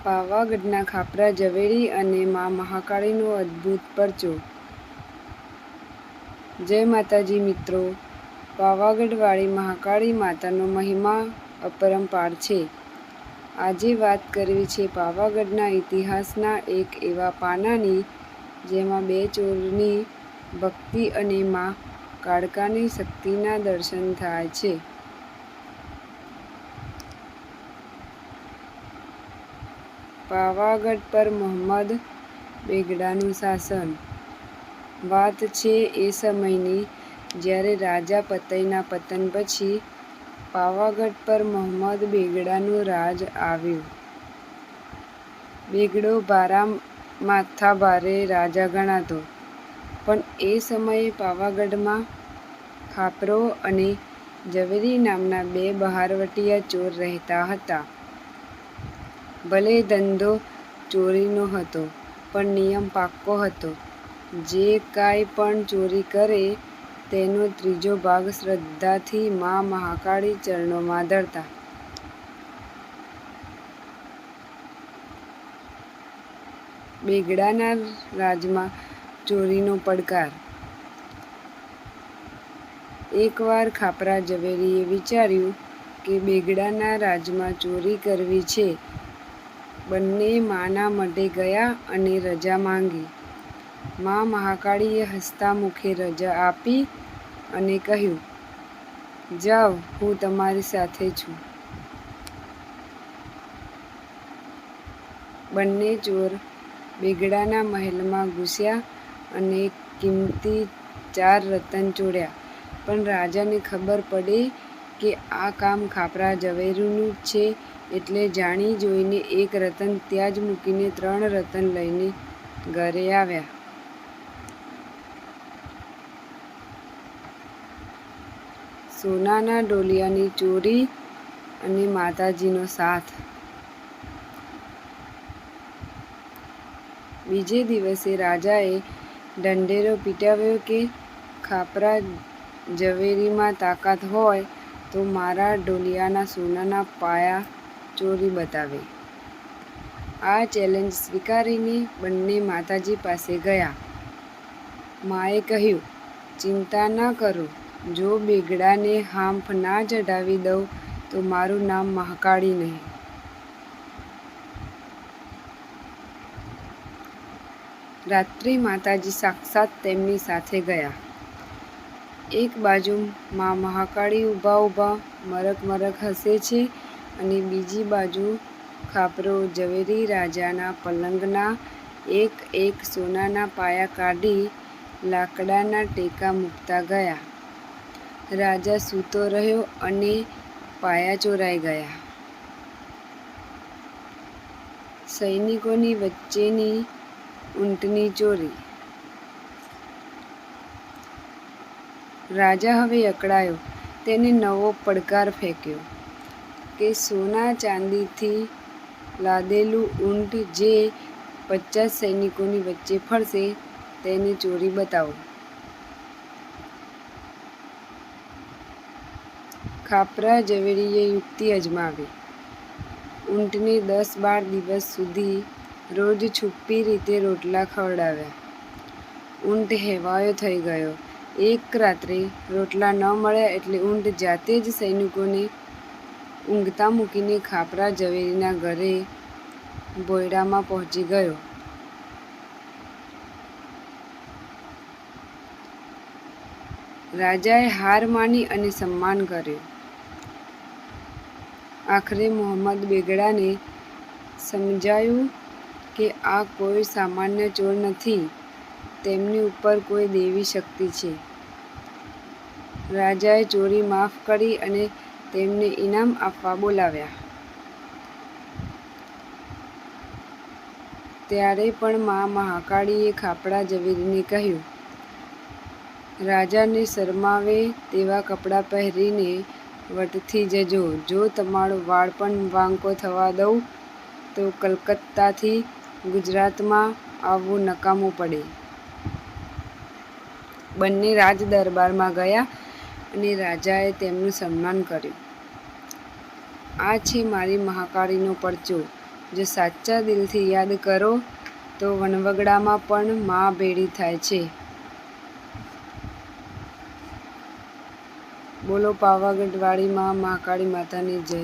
પાવાગઢના ખાપરા ઝવેરી અને મા મહાકાળીનો અદ્ભુત પરચો. જય માતાજી મિત્રો, પાવાગઢવાળી મહાકાળી માતાનો મહિમા અપરંપાર છે. આજે વાત કરવી છે પાવાગઢના ઇતિહાસના એક એવા પાનાની જેમાં બે ચોરની ભક્તિ અને મા કાળકાની શક્તિના દર્શન થાય છે. પાવાગઢ પર મોહમ્મદ બેગડાનું શાસન. વાત છે એ સમયની જ્યારે રાજા પતઈના પતન પછી પાવાગઢ પર મોહમ્મદ બેગડાનું રાજ આવ્યું. બેગડો ભારા માથાભારે રાજા ગણાતો, પણ એ સમયે પાવાગઢમાં ખાપરો અને ઝવેરી નામના બે બહારવટિયા ચોર રહેતા હતા. ભલે ધંધો ચોરીનો હતો, પણ નિયમ પાક્કો હતો. જે કાંઈ પણ ચોરી કરે તેનો ત્રીજો ભાગ શ્રદ્ધાથી મા મહાકાળી ચરણોમાં ધરતા. બેગડાના રાજમાં ચોરીનો પડકાર. એકવાર ખાપરા ઝવેરીએ વિચાર્યું કે બેગડાના રાજમાં ચોરી કરવી છે. બંને માના મઢે ગયા અને રજા માંગી. મા મહાકાળીએ હસતા મુખે રજા આપી અને કહ્યું, જાઓ, હું તમારી સાથે છું. બંને ચોર બેગડાના મહેલમાં ઘૂસ્યા અને કિંમતી 4 રતન ચોર્યા. પણ રાજાને ખબર પડી કે આ કામ ખાપરા ઝવેરીનું છે એટલે જાણી જોઈને 1 રતન ત્યાં જ મૂકીને 3 રતન લઈને ઘરે આવ્યા. સોનાના ઢોલિયાની ચોરી અને માતાજીનો સાથ. બીજે દિવસે રાજાએ ઢંઢેરો પીટાવ્યો કે ખાપરા ઝવેરીમાં તાકાત હોય તો મારા ઢોલિયાના સોનાના પાયા ચોરી બતાવે. આ ચેલેન્જ સ્વીકારીને બંને માતાજી પાસે ગયા. માએ કહ્યું, ચિંતા ન કરો, જો બેગડાને હાંફ ના ચઢાવી દઉં તો મારું નામ મહાકાળી નહીં. રાત્રે માતાજી સાક્ષાત તેમની સાથે ગયા. એક બાજુ મા મહાકાળી ઊભા મરક મરક હસે છે અને બીજી બાજુ ખાપરો ઝવેરી રાજાના પલંગના એક એક સોનાના પાયા કાઢી લાકડાના ટેકા મૂકતા ગયા. રાજા સૂતો રહ્યો અને પાયા ચોરાઈ ગયા. સૈનિકોની વચ્ચેની ઊંટની ચોરી. રાજા હવે અકળાયો. તેને નવો પડકાર ફેંક્યો કે સોના ચાંદીથી લાદેલું ઊંટ જે 50 સૈનિકોની વચ્ચે ફરશે તેની ચોરી બતાવો. ખાપરા ઝવેરીએ યુક્તિ અજમાવી. ઊંટને 10-12 દિવસ સુધી રોજ છુપ્પી રીતે રોટલા ખવડાવ્યા. ઊંટ હેવાયો થઈ ગયો. એક રાત્રે રોટલા ન મળ્યા એટલે ઊંટ જાતે જ સૈનિકોને ઊંઘતા મૂકીને ખાપરા ઝવેરીના ઘરે બોયડામાં પહોંચી ગયો. રાજાએ હાર માની અને સન્માન કર્યું. આખરે મોહમ્મદ બેગડાને સમજાયું કે આ કોઈ સામાન્ય ચોર નથી, તેમની ઉપર કોઈ દૈવી શક્તિ છે. રાજાએ ચોરી માફ કરી અને તેમને ઇનામ આપવા બોલાવ્યા. ત્યારે પણ મા મહાકાળીએ ખાપરા ઝવેરીને કહ્યું, રાજાને શરમાવે તેવા કપડાં પહેરીને વટથી જજો. જો તમારો વાળ પણ વાંકો થવા દઉં તો કલકત્તાથી ગુજરાતમાં આવવું નકામું પડે. બંને રાજ દરબારમાં ગયા અને રાજાએ તેમનું સન્માન કર્યું. આ છે મારી મહાકાળીનો પરચો. જો સાચા દિલથી યાદ કરો તો વનવગડામાં પણ માં ભેળી થાય છે. બોલો પાવાગઢવાળી માં મહાકાળી માતાની જય.